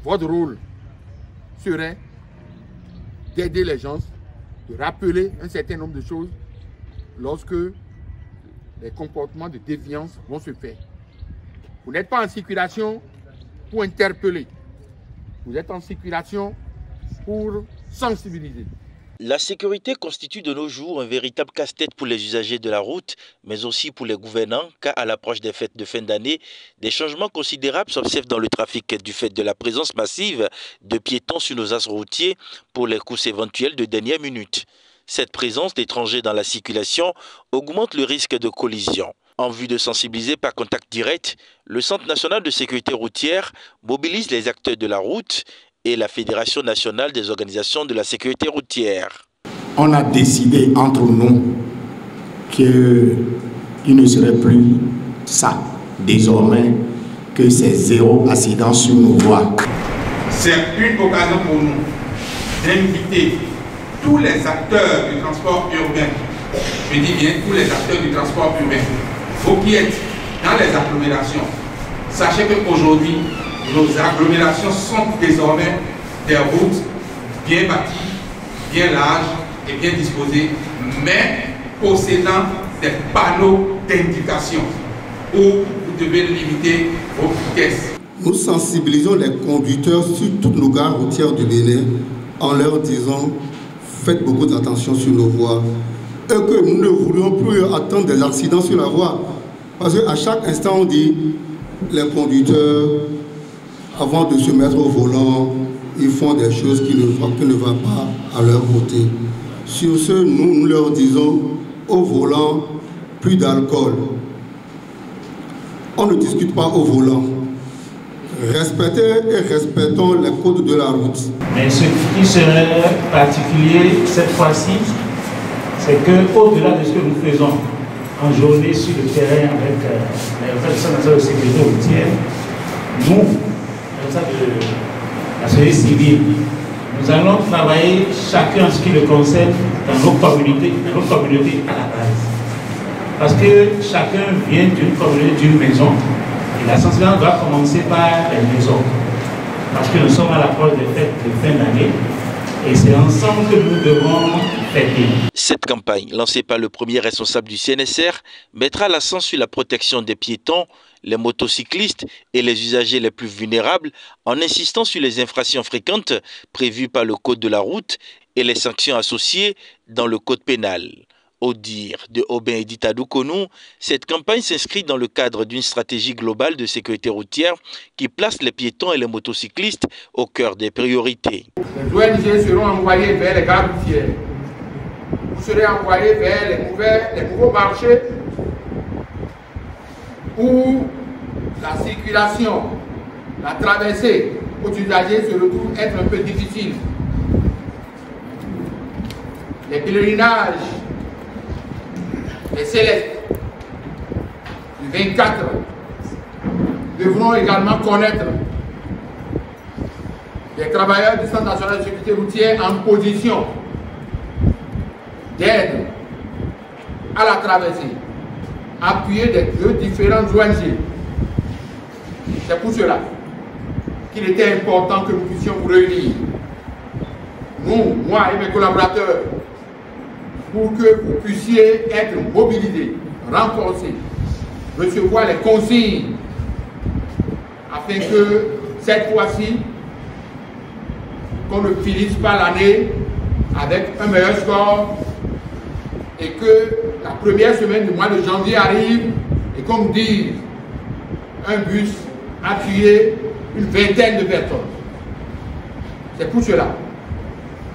votre rôle serait d'aider les gens, de rappeler un certain nombre de choses lorsque les comportements de déviance vont se faire. Vous n'êtes pas en circulation pour interpeller. Vous êtes en circulation pour sensibiliser. La sécurité constitue de nos jours un véritable casse-tête pour les usagers de la route, mais aussi pour les gouvernants, car à l'approche des fêtes de fin d'année, des changements considérables s'observent dans le trafic du fait de la présence massive de piétons sur nos axes routiers pour les courses éventuelles de dernière minute. Cette présence d'étrangers dans la circulation augmente le risque de collision. En vue de sensibiliser par contact direct, le Centre national de sécurité routière mobilise les acteurs de la route et la Fédération nationale des organisations de la sécurité routière. On a décidé entre nous qu'il ne serait plus ça, désormais, que c'est zéro accident sur nos voies. C'est une occasion pour nous d'inviter tous les acteurs du transport urbain, je dis bien tous les acteurs du transport urbain, vous qui êtes dans les agglomérations, sachez qu'aujourd'hui, nos agglomérations sont désormais des routes bien bâties, bien larges et bien disposées, mais possédant des panneaux d'indication où vous devez limiter vos vitesses. Nous sensibilisons les conducteurs sur toutes nos gares routières du Bénin en leur disant « faites beaucoup d'attention sur nos voies » et que nous ne voulions plus attendre des accidents sur la voie. Parce qu'à chaque instant, on dit les conducteurs, avant de se mettre au volant, ils font des choses qui ne vont pas à leur côté. Sur ce, nous leur disons, au volant, plus d'alcool. On ne discute pas au volant. Respectez et respectons les codes de la route. Mais ce qui serait particulier cette fois-ci, c'est qu'au-delà de ce que nous faisons en journée sur le terrain avec les personnes de sécurité routière, nous, de la société civile, nous allons travailler chacun en ce qui le concerne dans nos communautés à la base. Parce que chacun vient d'une communauté, d'une maison, et la sensibilisation doit commencer par les maisons. Parce que nous sommes à l'approche des fêtes de fin d'année, et c'est ensemble que nous devons fêter. Cette campagne, lancée par le premier responsable du CNSR, mettra l'accent sur la protection des piétons, les motocyclistes et les usagers les plus vulnérables en insistant sur les infractions fréquentes prévues par le Code de la route et les sanctions associées dans le Code pénal. Au dire de Aubin Edita Doukonou, cette campagne s'inscrit dans le cadre d'une stratégie globale de sécurité routière qui place les piétons et les motocyclistes au cœur des priorités. Les ONG seront envoyés vers les gares routières. Vous serez envoyés vers les nouveaux marchés où la circulation, la traversée aux usagers se retrouve être un peu difficile. Les pèlerinages, les célestes du 24 devront également connaître les travailleurs du Centre national de sécurité routière en position d'aide à la traversée, appuyés des deux différentes ONG. C'est pour cela qu'il était important que nous puissions vous réunir, nous, moi et mes collaborateurs, pour que vous puissiez être mobilisés, renforcés, recevoir les consignes, afin que cette fois-ci, qu'on ne finisse pas l'année avec un meilleur score et que la première semaine du mois de janvier arrive et qu'on nous dise un bus a tué une vingtaine de personnes. C'est pour cela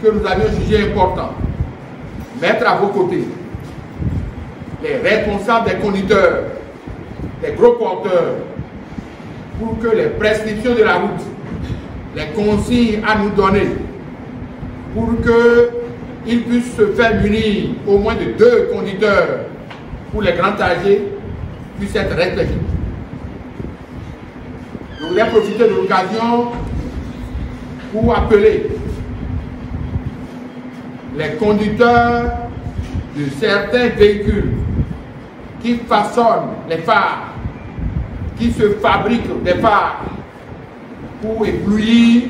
que nous avions jugé important mettre à vos côtés les responsables des conducteurs, les gros porteurs, pour que les prescriptions de la route, les consignes à nous donner, pour qu'ils puissent se faire munir au moins de 2 conducteurs pour les grands âgés, puissent être respectés. Je voulais profiter de l'occasion pour appeler les conducteurs de certains véhicules qui façonnent les phares, qui se fabriquent des phares, pour éblouir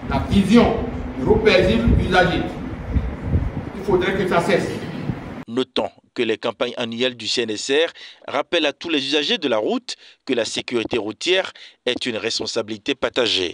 la vision paisible usagée. Il faudrait que ça cesse. Notons que les campagnes annuelles du CNSR rappellent à tous les usagers de la route que la sécurité routière est une responsabilité partagée.